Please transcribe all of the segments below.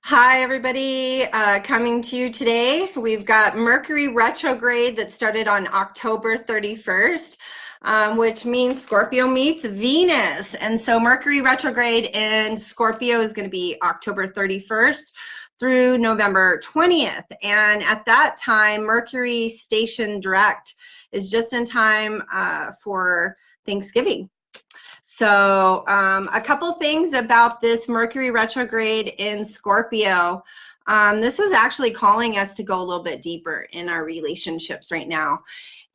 Hi, everybody. Coming to you today. We've got Mercury Retrograde that started on October 31st, which means Scorpio meets Venus. And so Mercury Retrograde in Scorpio is going to be October 31st through November 20th. And at that time, Mercury station direct is just in time for Thanksgiving. So a couple things about this Mercury retrograde in Scorpio. This is actually calling us to go a little bit deeper in our relationships right now.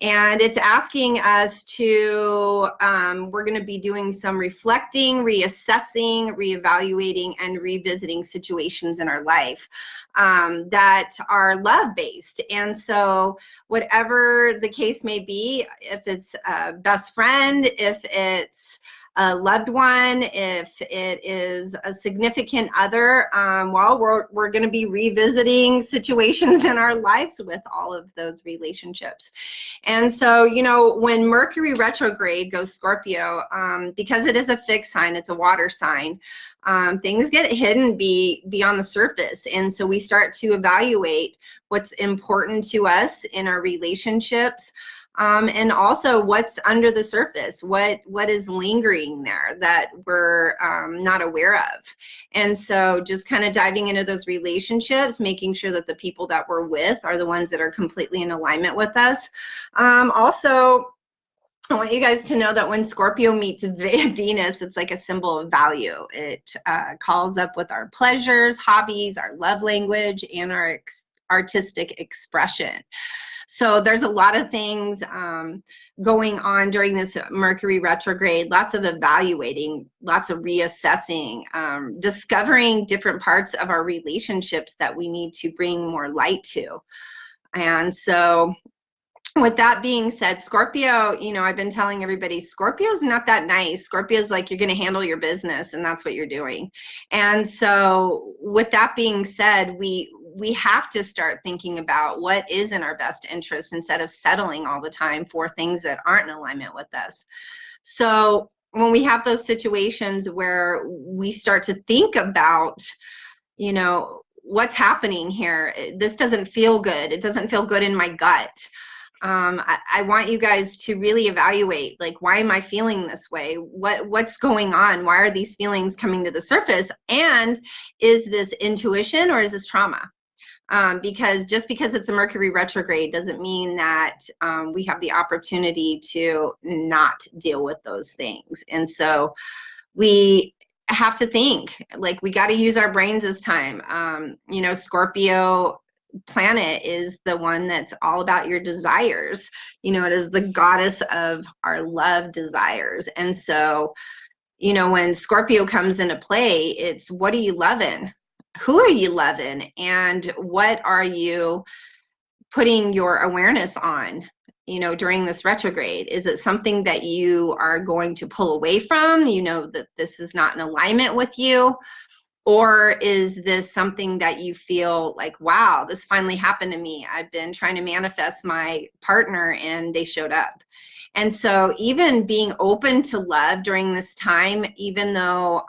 And it's asking us to, we're going to be doing some reflecting, reassessing, reevaluating, and revisiting situations in our life that are love-based. And so whatever the case may be, if it's a best friend, if it's a loved one, if it is a significant other, well, we're going to be revisiting situations in our lives with all of those relationships. And so, you know, when Mercury retrograde goes Scorpio, because it is a fixed sign, it's a water sign, things get hidden beyond the surface. And so we start to evaluate what's important to us in our relationships. And also what's under the surface, what is lingering there that we're not aware of. And so just kind of diving into those relationships, making sure that the people that we're with are the ones that are completely in alignment with us. Also, I want you guys to know that when Scorpio meets Venus, it's like a symbol of value. It calls up with our pleasures, hobbies, our love language, and our artistic expression. So there's a lot of things going on during this Mercury retrograde, lots of evaluating, lots of reassessing, discovering different parts of our relationships that we need to bring more light to. And so with that being said, Scorpio, you know, I've been telling everybody, Scorpio's not that nice. Scorpio's like, you're going to handle your business, and that's what you're doing. And so with that being said, we have to start thinking about what is in our best interest instead of settling all the time for things that aren't in alignment with us. So when we have those situations where we start to think about, you know, what's happening here, this doesn't feel good. It doesn't feel good in my gut. I want you guys to really evaluate, like, why am I feeling this way? What's going on? Why are these feelings coming to the surface? And is this intuition or is this trauma? Because just because it's a Mercury retrograde doesn't mean that we have the opportunity to not deal with those things. And so we have to think, like, we got to use our brains this time. You know, Scorpio planet is the one that's all about your desires. You know, it is the goddess of our love desires. And so, you know, when Scorpio comes into play, it's what are you loving? Who are you loving? And what are you putting your awareness on, you know, during this retrograde? Is it something that you are going to pull away from? You know, that this is not in alignment with you? Or is this something that you feel like, wow, this finally happened to me. I've been trying to manifest my partner and they showed up. And so even being open to love during this time, even though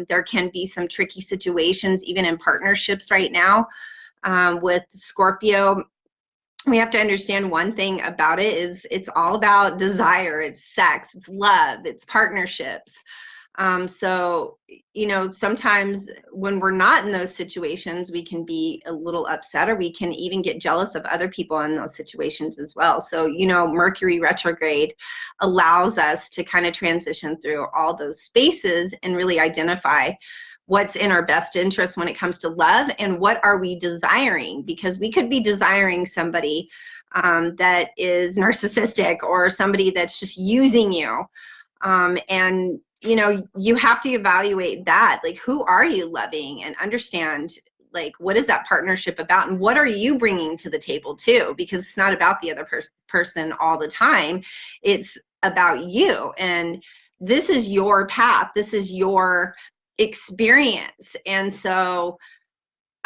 there can be some tricky situations, even in partnerships right now with Scorpio, we have to understand one thing about it is it's all about desire, it's sex, it's love, it's partnerships. So, you know, sometimes when we're not in those situations, we can be a little upset, or we can even get jealous of other people in those situations as well. So, you know, Mercury retrograde allows us to kind of transition through all those spaces and really identify what's in our best interest when it comes to love and what are we desiring, because we could be desiring somebody that is narcissistic or somebody that's just using you. And you know, you have to evaluate that, like, who are you loving, and understand, like, what is that partnership about, and what are you bringing to the table too, because it's not about the other person all the time. It's about you, and this is your path, this is your experience. And so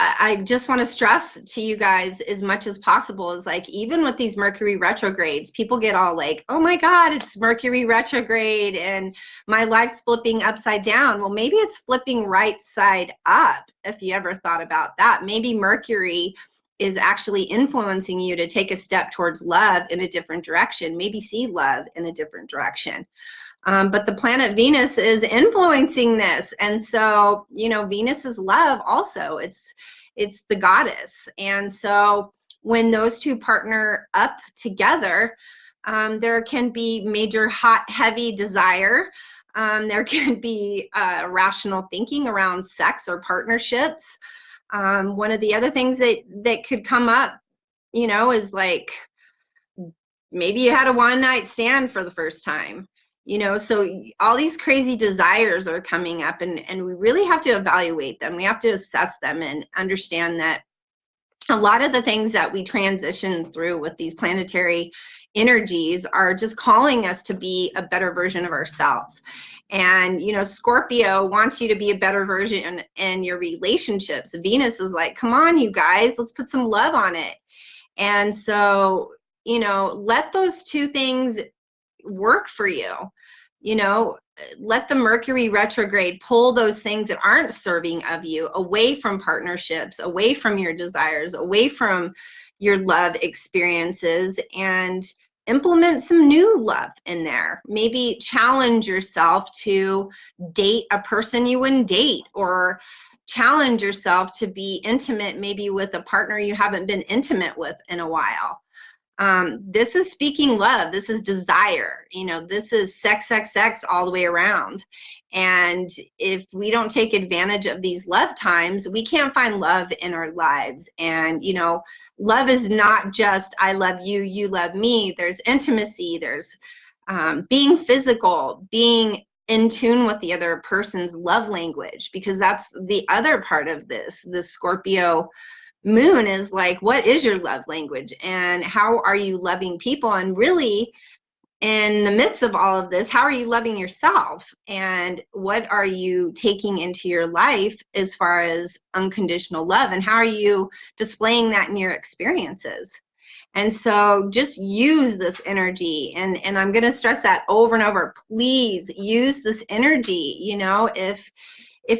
I just want to stress to you guys as much as possible is like, even with these Mercury retrogrades, people get all like, oh my God, it's Mercury retrograde and my life's flipping upside down. Well, maybe it's flipping right side up. If you ever thought about that, maybe Mercury is actually influencing you to take a step towards love in a different direction, maybe see love in a different direction. But the planet Venus is influencing this. And so, you know, Venus is love also. It's the goddess. And so when those two partner up together, there can be major hot, heavy desire. There can be rational thinking around sex or partnerships. One of the other things that could come up, you know, is like, maybe you had a one night stand for the first time, you know, so all these crazy desires are coming up, and we really have to evaluate them. We have to assess them and understand that a lot of the things that we transition through with these planetary energies are just calling us to be a better version of ourselves. And, you know, Scorpio wants you to be a better version in your relationships. Venus is like, come on, you guys, let's put some love on it. And so, you know, let those two things work for you. You know, let the Mercury retrograde pull those things that aren't serving of you away from partnerships, away from your desires, away from your love experiences, and implement some new love in there. Maybe challenge yourself to date a person you wouldn't date, or challenge yourself to be intimate maybe with a partner you haven't been intimate with in a while. This is speaking love. This is desire. You know, this is sex, sex, sex all the way around. And if we don't take advantage of these love times, we can't find love in our lives. And, you know, love is not just I love you, you love me. There's intimacy. There's being physical, being in tune with the other person's love language, because that's the other part of this Scorpio moon is like, what is your love language and how are you loving people? And really, in the midst of all of this, how are you loving yourself? And what are you taking into your life as far as unconditional love? And how are you displaying that in your experiences? And so just use this energy. And I'm going to stress that over and over. Please use this energy. You know, if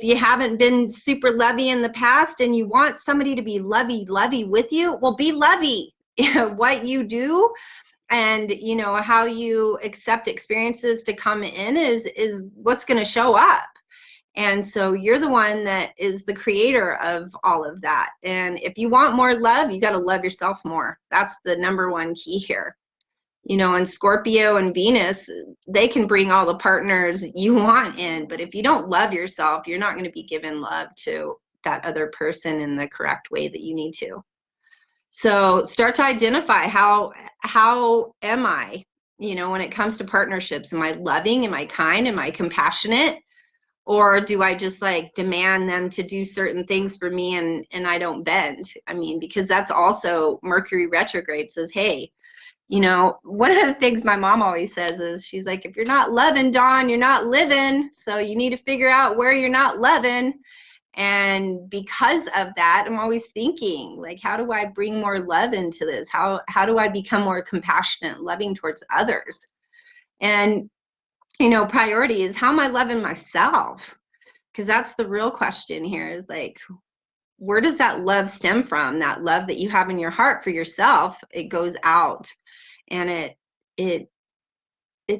you haven't been super lovey in the past and you want somebody to be lovey with you, well, be lovey. What you do and, you know, how you accept experiences to come in is what's going to show up. And so you're the one that is the creator of all of that. And if you want more love, you got to love yourself more. That's the number one key here. You know, and Scorpio and Venus, they can bring all the partners you want in, but if you don't love yourself, you're not going to be given love to that other person in the correct way that you need to. So start to identify how am I, you know, when it comes to partnerships. Am I loving? Am I kind? Am I compassionate? Or do I just like demand them to do certain things for me and I don't bend? I mean, because that's also Mercury retrograde says, hey, you know, one of the things my mom always says is, she's like, if you're not loving, Dawn, you're not living. So you need to figure out where you're not loving. And because of that, I'm always thinking, like, how do I bring more love into this? How do I become more compassionate, loving towards others? And, you know, priority is, how am I loving myself? Because that's the real question here, is like, where does that love stem from? That love that you have in your heart for yourself, it goes out. And it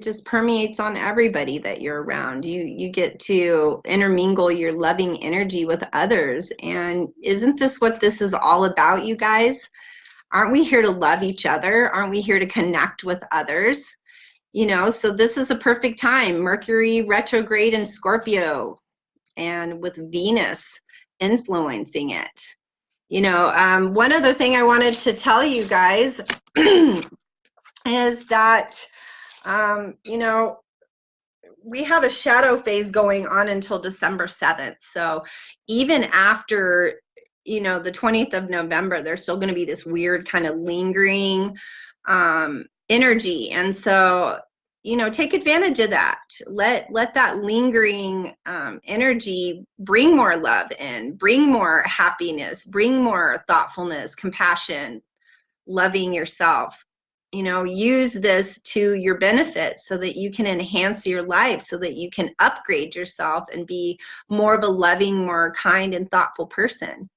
just permeates on everybody that you're around. You get to intermingle your loving energy with others. And isn't this what this is all about, you guys? Aren't we here to love each other? Aren't we here to connect with others? You know, so this is a perfect time. Mercury retrograde in Scorpio, and with Venus influencing it. You know, one other thing I wanted to tell you guys is that, you know, we have a shadow phase going on until December 7th. So even after, you know, the 20th of November, there's still going to be this weird kind of lingering energy. And so take advantage of that. Let that lingering energy bring more love in, bring more happiness, bring more thoughtfulness, compassion, loving yourself. Use this to your benefit so that you can enhance your life, so that you can upgrade yourself and be more of a loving, more kind and thoughtful person.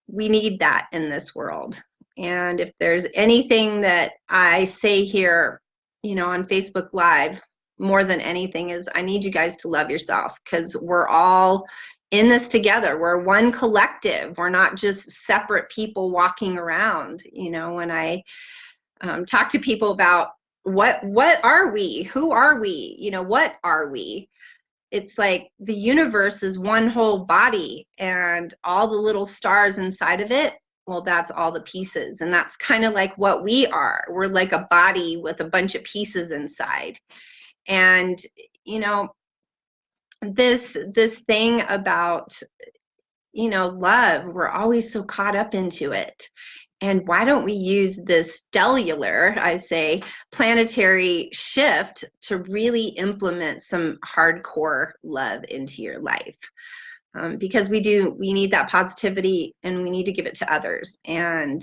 We need that in this world. And if there's anything that I say here, on Facebook Live, more than anything, is I need you guys to love yourself, because we're all in this together. We're one collective. We're not just separate people walking around. When I talk to people about what are we? Who are we? What are we? It's like the universe is one whole body, and all the little stars inside of it, well, that's all the pieces. And that's kind of like what we are. We're like a body with a bunch of pieces inside. And this thing about love, we're always so caught up into it. And why don't we use this stellar, I say, planetary shift to really implement some hardcore love into your life? Because we need that positivity, and we need to give it to others. And,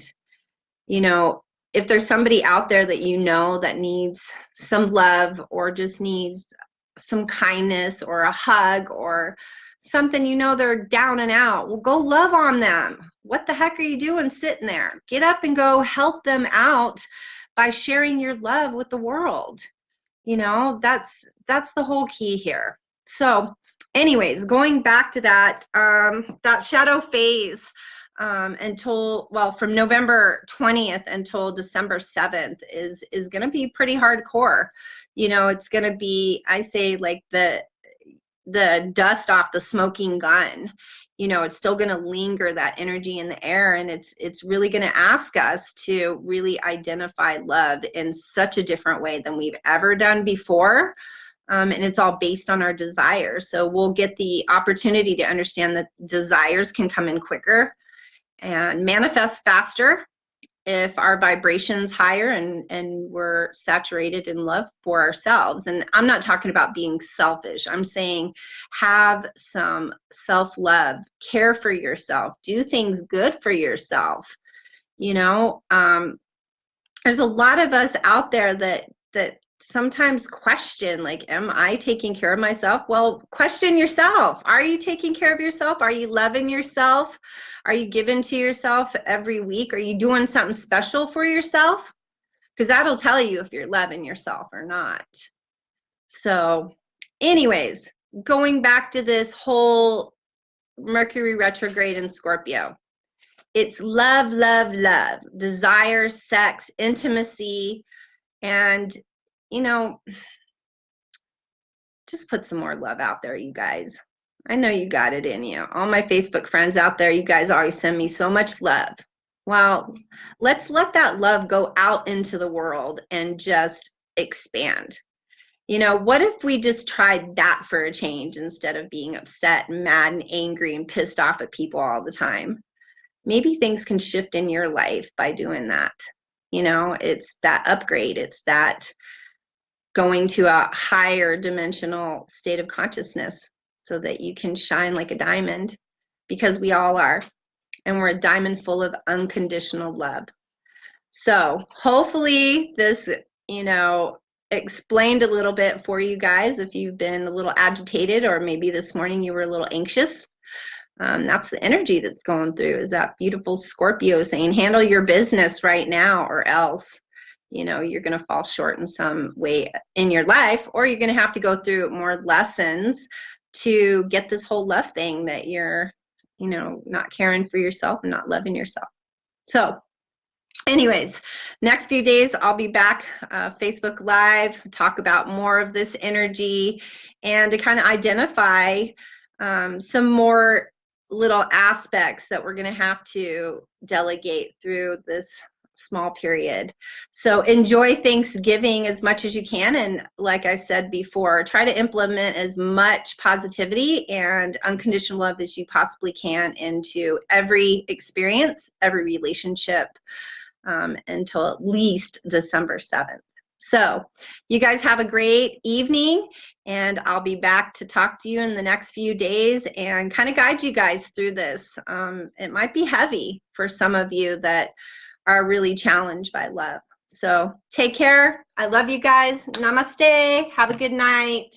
if there's somebody out there that that needs some love, or just needs some kindness or a hug or something, they're down and out, well, go love on them. What the heck are you doing sitting there? Get up and go help them out by sharing your love with the world. That's the whole key here. So anyways, going back to that shadow phase, from November 20th until December 7th is going to be pretty hardcore. It's going to be, I say, like the dust off the smoking gun. It's still going to linger, that energy in the air, and it's really going to ask us to really identify love in such a different way than we've ever done before. And it's all based on our desires. So we'll get the opportunity to understand that desires can come in quicker and manifest faster if our vibration's higher and we're saturated in love for ourselves. And I'm not talking about being selfish. I'm saying have some self-love, care for yourself, do things good for yourself. There's a lot of us out there that sometimes question, like, am I taking care of myself? Well, question yourself. Are you taking care of yourself? Are you loving yourself? Are you giving to yourself every week? Are you doing something special for yourself? Because that'll tell you if you're loving yourself or not. So anyways, going back to this whole Mercury retrograde in Scorpio, it's love, love, love, desire, sex, intimacy, and just put some more love out there, you guys. I know you got it in you. All my Facebook friends out there, you guys always send me so much love. Well, let's let that love go out into the world and just expand. What if we just tried that for a change, instead of being upset and mad and angry and pissed off at people all the time? Maybe things can shift in your life by doing that. It's that upgrade. It's that going to a higher dimensional state of consciousness so that you can shine like a diamond, because we all are. And we're a diamond full of unconditional love. So hopefully this, explained a little bit for you guys if you've been a little agitated, or maybe this morning you were a little anxious. That's the energy that's going through, is that beautiful Scorpio saying, handle your business right now, or else you're going to fall short in some way in your life, or you're going to have to go through more lessons to get this whole love thing, that you're not caring for yourself and not loving yourself. So anyways, next few days I'll be back Facebook Live, talk about more of this energy, and to kind of identify some more little aspects that we're going to have to delegate through this small period. So enjoy Thanksgiving as much as you can, and like I said before, try to implement as much positivity and unconditional love as you possibly can into every experience, every relationship, until at least December 7th. So you guys have a great evening, and I'll be back to talk to you in the next few days and kind of guide you guys through this. It might be heavy for some of you that are really challenged by love. So take care. I love you guys. Namaste. Have a good night.